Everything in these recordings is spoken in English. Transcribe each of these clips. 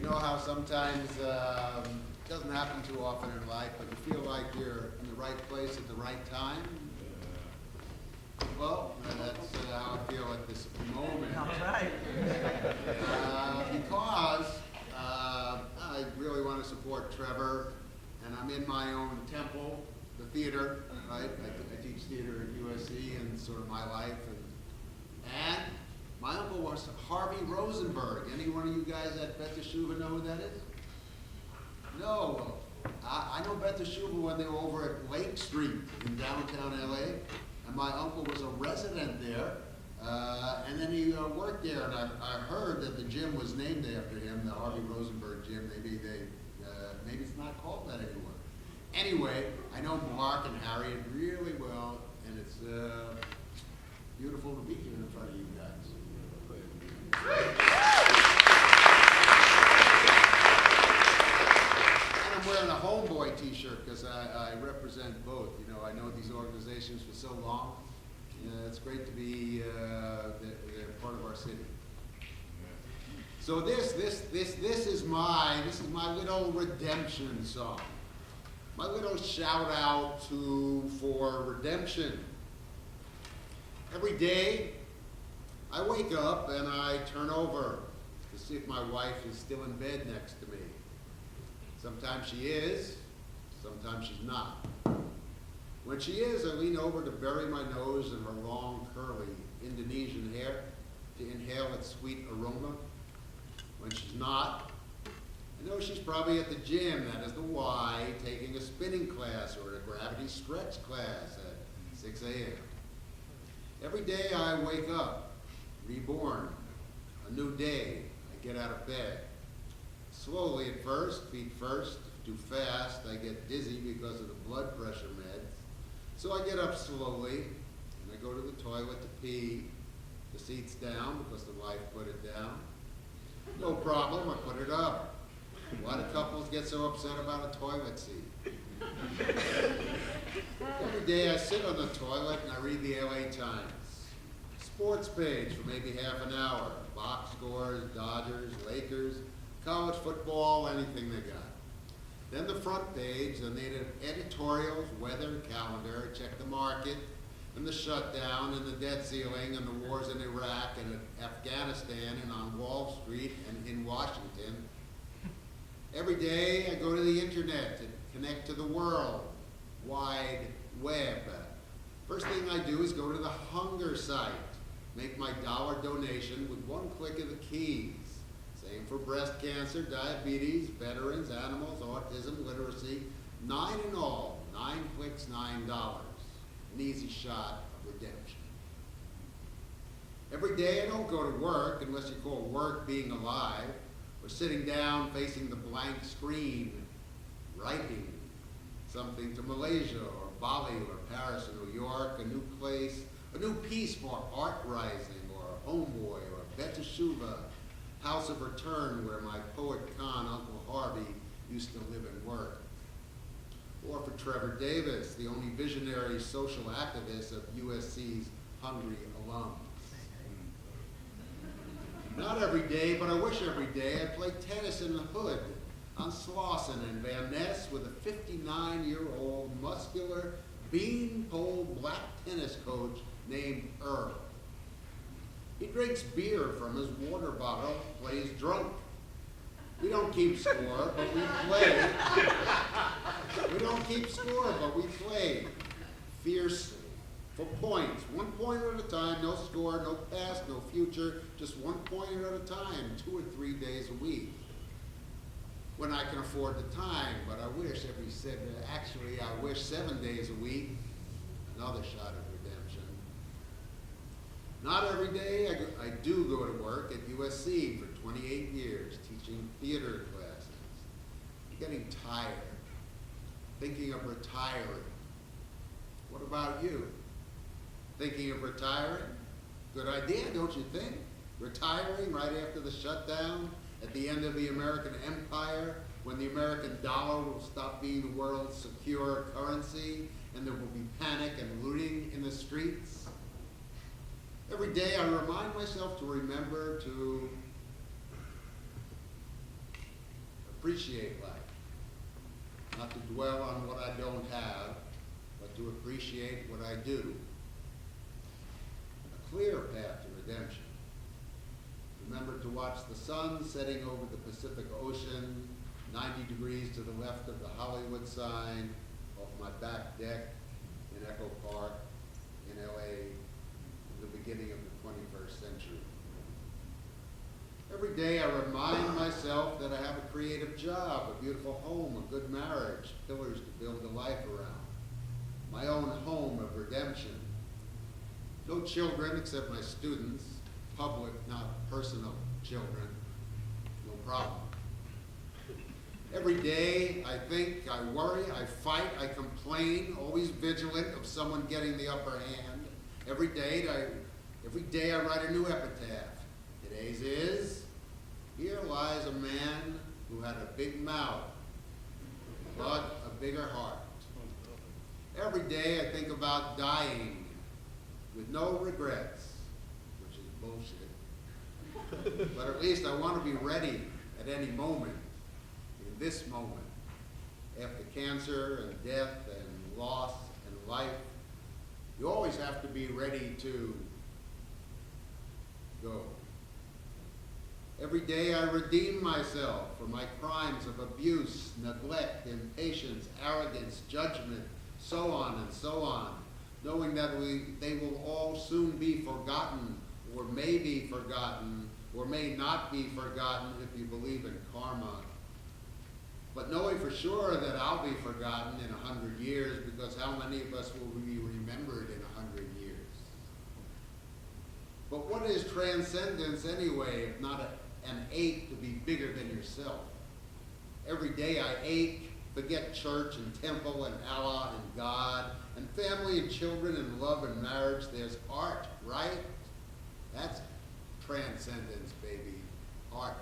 know how sometimes it doesn't happen too often in life, but you feel like you're in the right place at the right time? Well, that's how I feel at this moment. All right. Because I really want to support Trevor, and I'm in my own temple, the theater, right? I teach theater at USC and sort of my life. And my uncle was Harvey Rosenberg. Any one of you guys at Beit know who that is? No. I know Beit when they were over at Lake Street in downtown LA. And my uncle was a resident there. And then he worked there. And I heard that the gym was named after him, the Harvey Rosenberg gym. Maybe it's not called that anymore. Anyway, I know Mark and Harriet really well, and it's beautiful to be here in front of you guys. And I'm wearing a HomeBoy t-shirt because I represent both. You know, I know these organizations for so long. It's great to be they're part of our city. So this is my little redemption song. My little shout out for redemption. Every day I wake up and I turn over to see if my wife is still in bed next to me. Sometimes she is, sometimes she's not. When she is, I lean over to bury my nose in her long, curly Indonesian hair to inhale its sweet aroma. When she's not, I know she's probably at the gym, that is the Y, taking a spinning class or a gravity stretch class at 6 a.m. Every day I wake up, reborn, a new day. I get out of bed. Slowly at first, feet first. Too fast, I get dizzy because of the blood pressure meds. So I get up slowly, and I go to the toilet to pee. The seat's down because the wife put it down. No problem, I put it up. Why do couples get so upset about a toilet seat? Every day I sit on the toilet and I read the LA Times. Sports page for maybe half an hour. Box scores, Dodgers, Lakers, college football, anything they got. Then the front page, the native editorials, weather, calendar, check the market, and the shutdown, and the debt ceiling, and the wars in Iraq, and Afghanistan, and on Wall Street, and in Washington. Every day I go to the internet to connect to the world wide web. First thing I do is go to the hunger site, make my $1 donation with one click of the keys. Same for breast cancer, diabetes, veterans, animals, autism, literacy. 9 in all, 9 clicks, $9. An easy shot of redemption. Every day I don't go to work unless you call work being alive, or sitting down facing the blank screen, writing something to Malaysia or Bali or Paris or New York, a new place, a new piece for Art Rising or HomeBoy or Beit, House of Return where my poet con, Uncle Harvey, used to live and work. Or for Trevor Davis, the only visionary social activist of USC's hungry alums. Not every day, but I wish every day I played tennis in the hood on Slauson and Van Ness with a 59-year-old muscular beanpole black tennis coach named Earl. He drinks beer from his water bottle, plays drunk. We don't keep score, but we play. We don't keep score, but we play fiercely for points. 1 point at a time, no score, no past, no future, just 1 point at a time, 2 or 3 days a week. When I can afford the time, but I wish I wish 7 days a week, another shot at redemption. Not every day I do go to work at USC for 28 years, teaching theater classes. I'm getting tired, thinking of retiring. What about you? Thinking of retiring? Good idea, don't you think? Retiring right after the shutdown, at the end of the American empire, when the American dollar will stop being the world's secure currency, and there will be panic and looting in the streets. Every day I remind myself to remember to appreciate life. Not to dwell on what I don't have, but to appreciate what I do. A clear path to redemption. Remember to watch the sun setting over the Pacific Ocean, 90 degrees to the left of the Hollywood sign, off my back deck in Echo Park in LA in the beginning of the 21st century. Every day I remind myself that I have a creative job, a beautiful home, a good marriage, pillars to build a life around. My own home of redemption. No children except my students, public, not personal children. No problem. Every day I think, I worry, I fight, I complain, always vigilant of someone getting the upper hand. Every day I write a new epitaph. Today's is, here lies a man who had a big mouth, but a bigger heart. Every day I think about dying with no regrets, which is bullshit. But at least I want to be ready at any moment, in this moment, after cancer and death and loss and life. You always have to be ready to go. Every day I redeem myself for my crimes of abuse, neglect, impatience, arrogance, judgment, so on, knowing that they will all soon be forgotten, or may be forgotten, or may not be forgotten if you believe in karma. But knowing for sure that I'll be forgotten in 100 years, because how many of us will be remembered in 100 years? But what is transcendence anyway, if not an ache to be bigger than yourself? Every day I ache, forget church and temple and Allah and God and family and children and love and marriage. There's art, right? That's transcendence, baby. Art.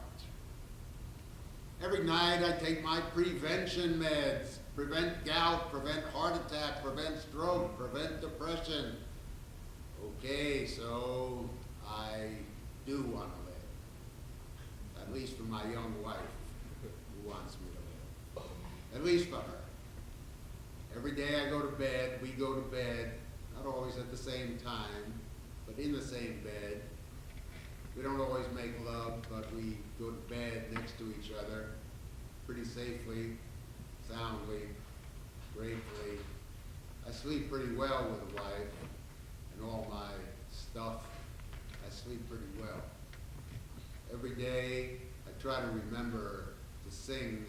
Every night I take my prevention meds. Prevent gout, prevent heart attack, prevent stroke, prevent depression. Okay, so I do want to live. At least for my young wife who wants me to live. At least for her. Every day I go to bed, we go to bed, not always at the same time, but in the same bed. We don't always make love, but we go to bed next to each other pretty safely, soundly, gratefully. I sleep pretty well with a wife and all my stuff. I sleep pretty well. Every day I try to remember to sing